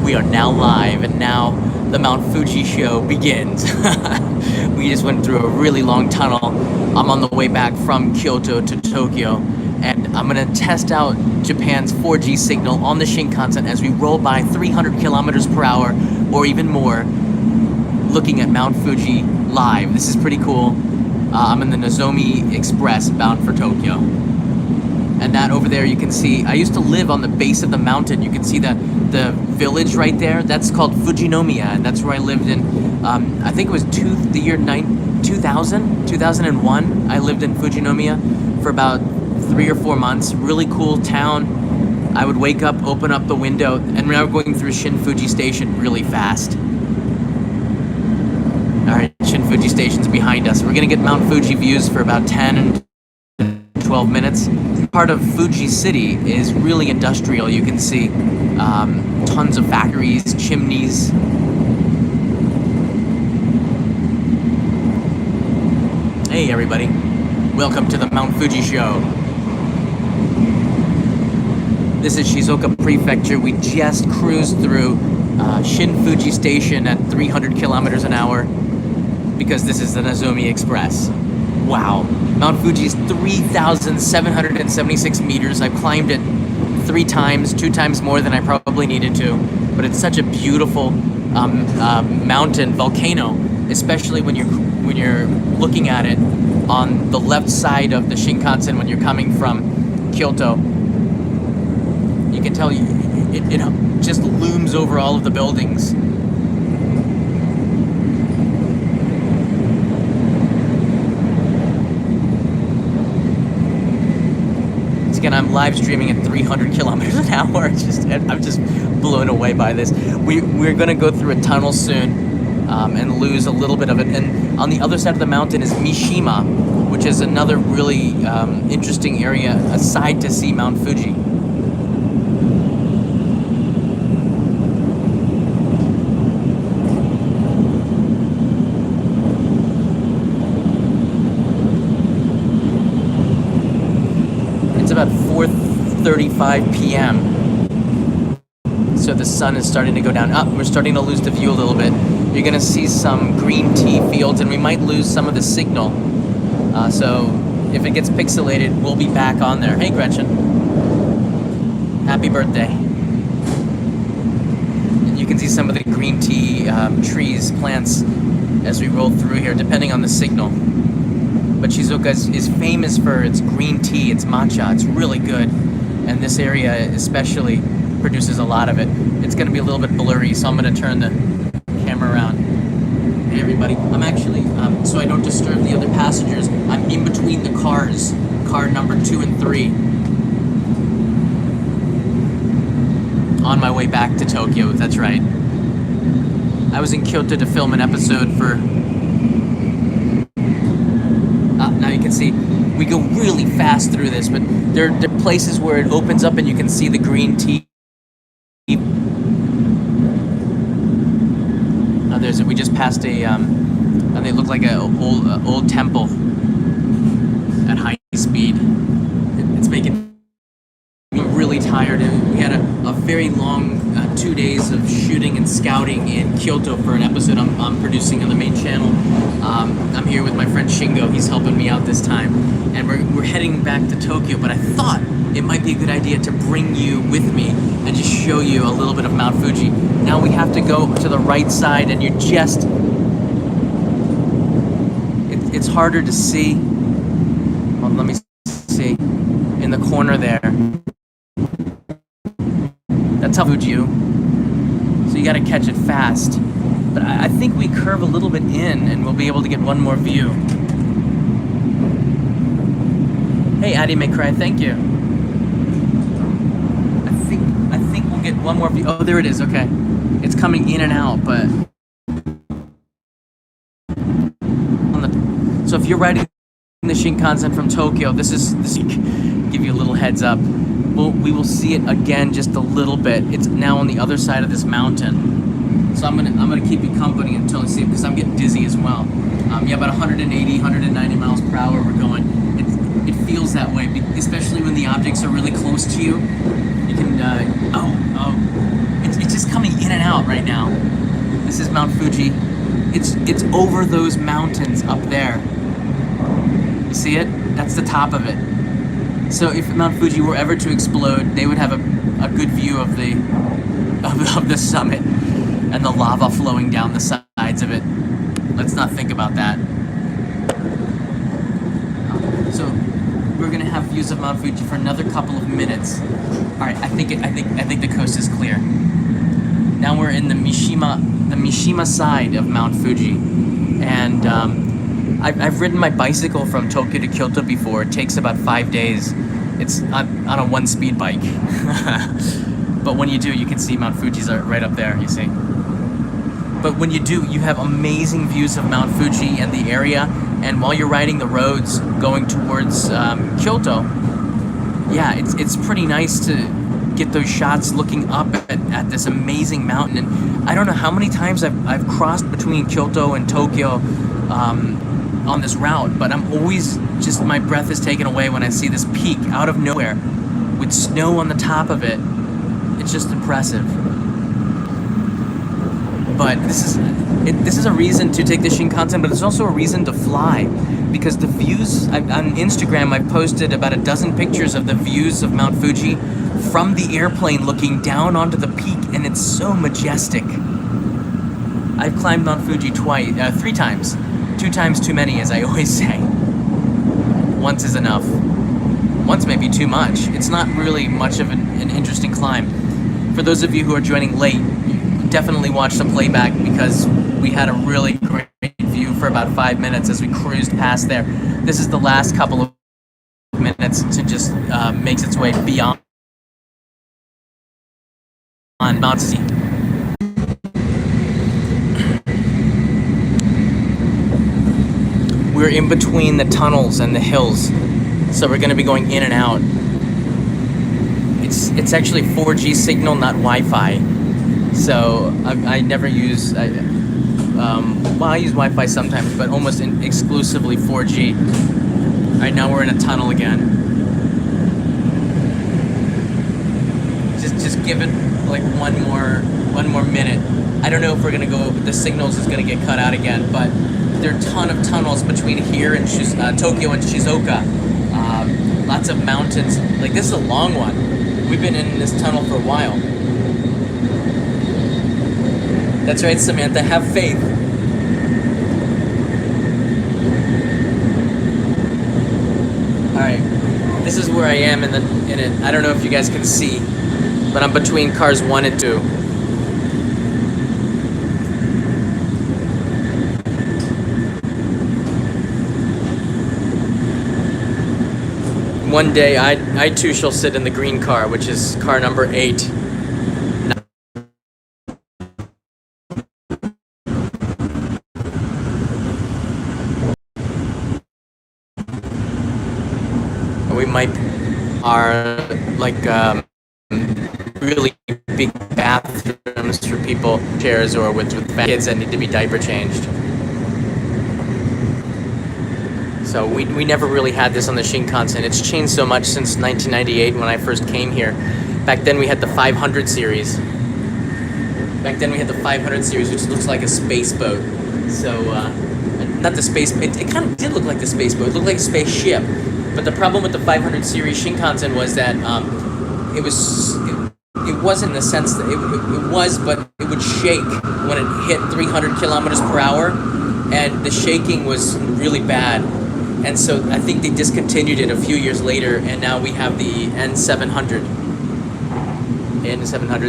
We are now live, and now the Mount Fuji show begins. We just went through a really long tunnel. I'm on the way back from Kyoto to Tokyo, and I'm gonna test out Japan's 4G signal on the Shinkansen as we roll by 300 kilometers per hour, or even more, looking at Mount Fuji live. This is pretty cool. I'm in the Nozomi Express bound for Tokyo. And that over there you can see, I used to live on the base of the mountain. You can see the village right there. That's called Fujinomiya, and that's where I lived in, I think it was the year 2001. I lived in Fujinomiya for about 3 or 4 months. Really cool town. I would wake up, open up the window, and now we're going through Shin Fuji Station really fast. Alright, Shin Fuji Station's behind us. We're gonna get Mount Fuji views for about 10 and 12 minutes. Part of Fuji City is really industrial. You can see tons of factories, chimneys. Hey everybody, welcome to the Mount Fuji show. This is Shizuoka Prefecture. We just cruised through Shin Fuji Station at 300 kilometers an hour because this is the Nozomi Express. Wow. Mount Fuji is 3,776 meters. I've climbed it 3 times, 2 times more than I probably needed to. But it's such a beautiful mountain volcano, especially when you're looking at it on the left side of the Shinkansen when you're coming from Kyoto. You can tell it just looms over all of the buildings. Again, I'm live streaming at 300 kilometers an hour. I'm just blown away by this. We're gonna go through a tunnel soon and lose a little bit of it. And on the other side of the mountain is Mishima, which is another really interesting area aside to see Mount Fuji. About 4:35 p.m. So the sun is starting to go down. We're starting to lose the view a little bit. You're gonna see some green tea fields, and we might lose some of the signal. So if it gets pixelated, we'll be back on there. Hey Gretchen, happy birthday. And you can see some of the green tea trees, plants, as we roll through here, depending on the signal. But Shizuoka is famous for its green tea, its matcha. It's really good, and this area especially produces a lot of it. It's going to be a little bit blurry, so I'm going to turn the camera around. Hey everybody, I'm actually, so I don't disturb the other passengers, I'm in between the cars, car number 2 and 3, on my way back to Tokyo. That's right. I was in Kyoto to film an episode for... Now you can see, we go really fast through this, but there are places where it opens up and you can see the green tea. Now we just passed a, they look like an old temple at high speed. It's making me really tired. We had a very long 2 days of shooting and scouting in Kyoto for an episode I'm producing on the main channel. I'm here with my friend Shingo. He's helping me out this time, and we're heading back to Tokyo, but I thought it might be a good idea to bring you with me and just show you a little bit of Mount Fuji. Now we have to go to the right side, and it's harder to see. Well, let me see. In the corner there. That's how Fuji. So you gotta catch it fast. But I think we curve a little bit in and we'll be able to get one more view. Hey, Addie McCray, thank you. I think we'll get one more view. Oh, there it is, okay. It's coming in and out, but... So if you're riding the Shinkansen from Tokyo, this give you a little heads up. We will see it again just a little bit. It's now on the other side of this mountain. So I'm gonna keep you company until I see it, because I'm getting dizzy as well. Yeah, about 180, 190 miles per hour we're going. It feels that way, especially when the objects are really close to you. You can, it's just coming in and out right now. This is Mount Fuji. It's over those mountains up there. You see it? That's the top of it. So if Mount Fuji were ever to explode, they would have a good view of the summit and the lava flowing down the sides of it. Let's not think about that. So we're gonna have views of Mount Fuji for another couple of minutes. All right, I think the coast is clear. Now we're in the Mishima side of Mount Fuji, and I've ridden my bicycle from Tokyo to Kyoto before. It takes about 5 days. It's on a one-speed bike. But when you do, you can see Mount Fuji's right up there, you see. But when you do, you have amazing views of Mount Fuji and the area, and while you're riding the roads going towards Kyoto, yeah, it's pretty nice to get those shots looking up at this amazing mountain. And I don't know how many times I've crossed between Kyoto and Tokyo on this route, but I'm always just, my breath is taken away when I see this peak out of nowhere with snow on the top of it. It's just impressive. But this is a reason to take the Shinkansen, but it's also a reason to fly, because the views on Instagram, I've posted about a dozen pictures of the views of Mount Fuji from the airplane looking down onto the peak, and it's so majestic. I've climbed Mount Fuji 3 times. 2 times too many, as I always say. Once is enough. Once may be too much. It's not really much of an interesting climb. For those of you who are joining late, definitely watch the playback, because we had a really great view for about 5 minutes as we cruised past there. This is the last couple of minutes to just makes its way beyond Mount Fuji. We're in between the tunnels and the hills, so we're going to be going in and out. It's actually 4G signal, not Wi-Fi. So I never use, well, I use Wi-Fi sometimes, but almost exclusively 4G. All right, now we're in a tunnel again. Just give it like one more minute. I don't know if we're gonna go, the signals is gonna get cut out again, but there are a ton of tunnels between here and Tokyo and Shizuoka. Lots of mountains. Like, this is a long one. We've been in this tunnel for a while. That's right, Samantha, have faith. Alright, this is where I am in it. I don't know if you guys can see, but I'm between cars 1 and 2. One day, I too shall sit in the green car, which is car number 8. We might are like really big bathrooms for people, chairs, or with kids that need to be diaper changed. So we never really had this on the Shinkansen. It's changed so much since 1998 when I first came here. Back then we had the 500 series. Which looks like a space boat. So, not the space, it kind of did look like the space boat. It looked like a spaceship. But the problem with the 500 series Shinkansen was that it wasn't in the sense that it was, but it would shake when it hit 300 kilometers per hour, and the shaking was really bad. And so I think they discontinued it a few years later, and now we have the N700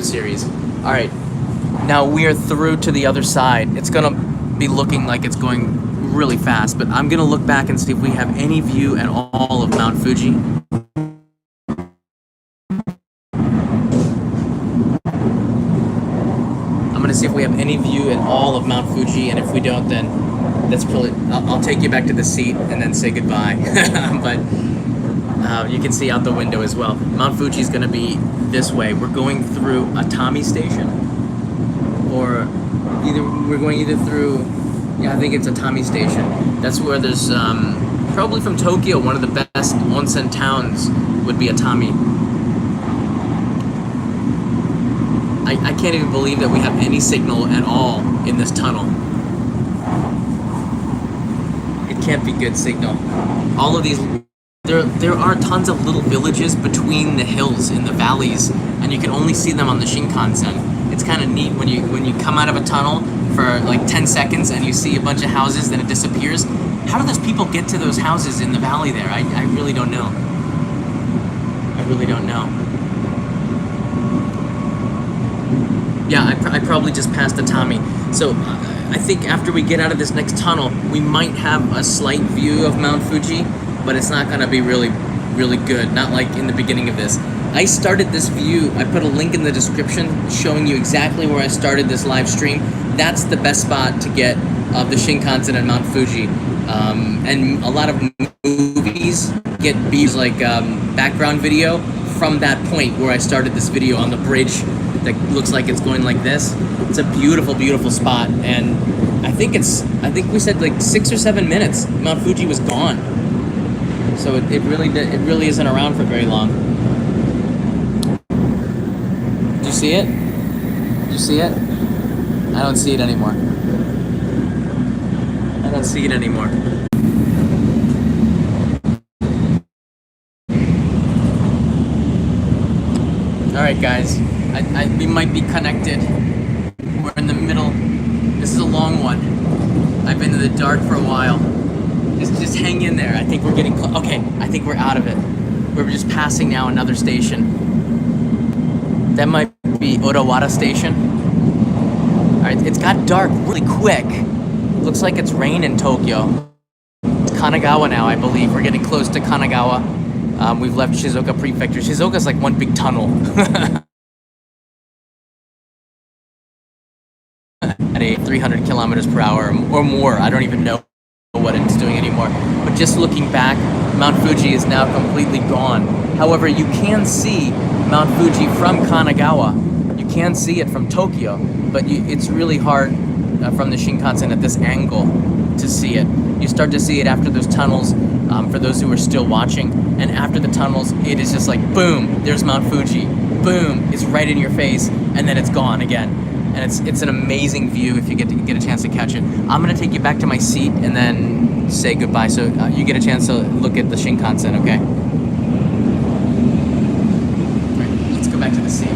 series. All right, now we are through to the other side. It's gonna be looking like it's going really fast, but I'm gonna look back and see if we have any view at all of Mount Fuji. I'm gonna see if we have any view at all of Mount Fuji, and if we don't, then that's probably, I'll take you back to the seat and then say goodbye. But you can see out the window as well. Mount Fuji is gonna be this way. We're going through Atami Station, or we're going either through, yeah, I think it's Atami Station. That's where there's, probably from Tokyo, one of the best onsen towns would be Atami. I can't even believe that we have any signal at all in this tunnel. It can't be good signal. All of these, there are tons of little villages between the hills in the valleys, and you can only see them on the Shinkansen. It's kind of neat when you come out of a tunnel for like 10 seconds and you see a bunch of houses, then it disappears. How do those people get to those houses in the valley there? I really don't know. I really don't know. Yeah, I probably just passed the Tommy. So I think after we get out of this next tunnel, we might have a slight view of Mount Fuji, but it's not gonna be really good, not like in the beginning of this. I started this view, I put a link in the description showing you exactly where I started this live stream. That's the best spot to get of the Shinkansen and Mount Fuji. And a lot of movies get views like background video from that point where I started this video on the bridge that looks like it's going like this. It's a beautiful, beautiful spot, and I think we said like 6 or 7 minutes, Mount Fuji was gone. So it really isn't around for very long. Did you see it? Did you see it? I don't see it anymore. I don't see it anymore. Alright guys, we might be connected. We're in the middle. This is a long one. I've been in the dark for a while. Just hang in there. I think we're getting close. Okay, I think we're out of it. We're just passing now another station. That might be Odawara Station. Alright, it's got dark really quick. Looks like it's rain in Tokyo. It's Kanagawa now, I believe. We're getting close to Kanagawa. We've left Shizuoka Prefecture. Shizuoka's like one big tunnel. At a 300 kilometers per hour or more. I don't even know what it's doing anymore. But just looking back, Mount Fuji is now completely gone. However, you can see Mount Fuji from Kanagawa. You can see it from Tokyo, but it's really hard from the Shinkansen at this angle to see it. You start to see it after those tunnels, for those who are still watching, and after the tunnels, it is just like, boom, there's Mount Fuji. Boom, it's right in your face, and then it's gone again. And it's an amazing view if you get a chance to catch it. I'm gonna take you back to my seat and then say goodbye, so you get a chance to look at the Shinkansen, okay? All right, let's go back to the seat.